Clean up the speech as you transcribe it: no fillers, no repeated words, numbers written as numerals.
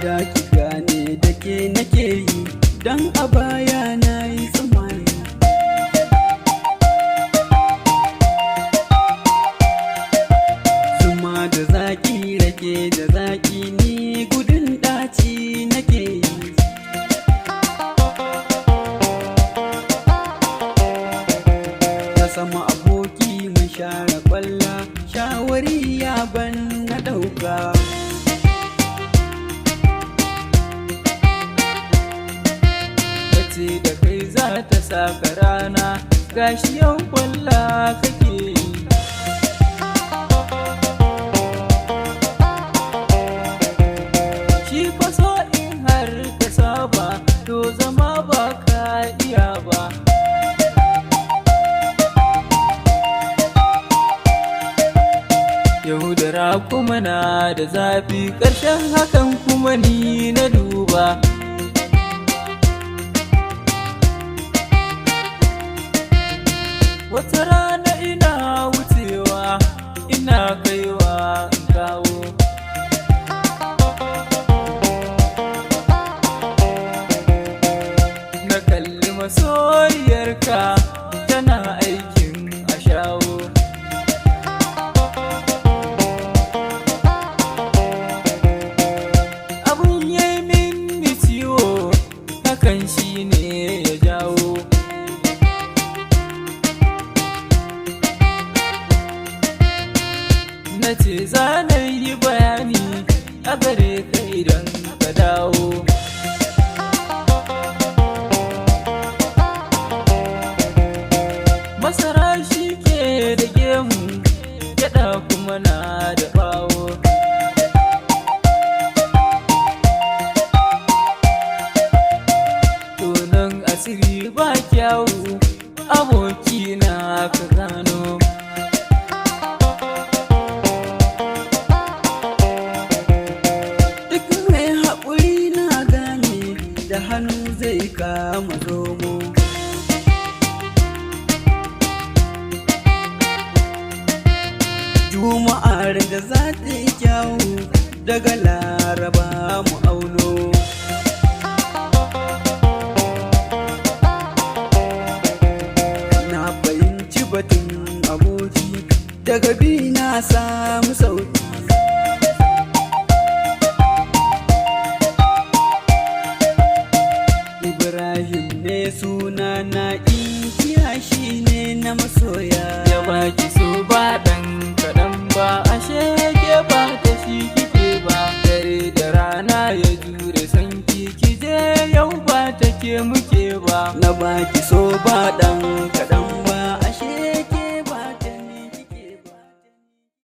da ki gane da ke nake yi, dan a baya na yi tsammani. Zuma da zaki rake da zaki ni gudun ɗaci nake yi. Na sama aboki mun share kwalla, shawari ya ban na ɗauka. Kace da kai za ta saka rana, gashi yau kwalla kake yi. Shi faso in har ka saba, to zama ba ka iya ba. Yaudara kuma na da zafi, ƙarshen hakan kuma ni na duba. Wata rana ina wucewa, ina kaiwa in kawo. Na kalli masoyiyarka tana aikin a shawo. Abun yayi min ciwo, hakan shine ya jawo. Na ce za na yi bayani a gare ka idan ka dawo. Masara shi ke da gemu, gyaɗa kuma na da ɓawo. Tonon asiri ba kyawu, aboki na ka gano. Da hannu zai kama zomo. Juma'ar da za ta yi kyawu, daga Laraba mu auno. Na fahimci batun aboki, daga bi na samu sauki. Ibrahim ne suna na, inkiya shi ne na masoya. Ya baki so ba ɗan kaɗan ba, ashe ke ba ta shi kike ba. Dare da rana ya jure sanki, kije yau ba ta ke muke ba. Na baki so ba ɗan kaɗan.